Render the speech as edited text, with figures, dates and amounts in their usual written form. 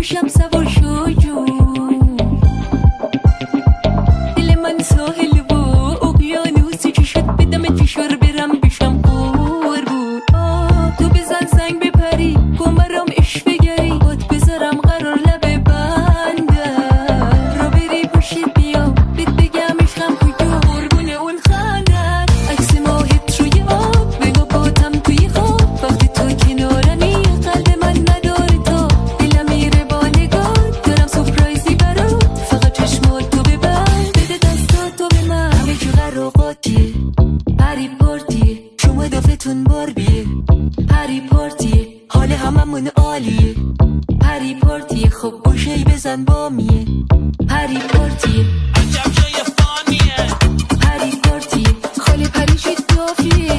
پاشم سوار شو جون. دل من ساحل و اقیانوسی که شد بدم فشار برم بشم قربون. تو بزن زنگ بپری کمرم عشق بگری باد بذارم قرار لبه بندم را بری پشت بیام بهت بگم عشقم کجا قربون اون خندت. عکس ماهت روی آب بگو باتم توی خواب وقتی تو کنارمی قلب من نداره تا دلم میره با نگاه دارم سپرایزی برات فقط چشمات تو ببند بده دستاتو به من. همه جو قراقاتیه هری پارتیه شما دافتون باربیه هری پارتیه حال هممون عالیه هری پارتیه خب گوشه‌ای بزن بامیه هری پارتیه عجب جای فانیه هری پارتیه خاله پریشی دافیه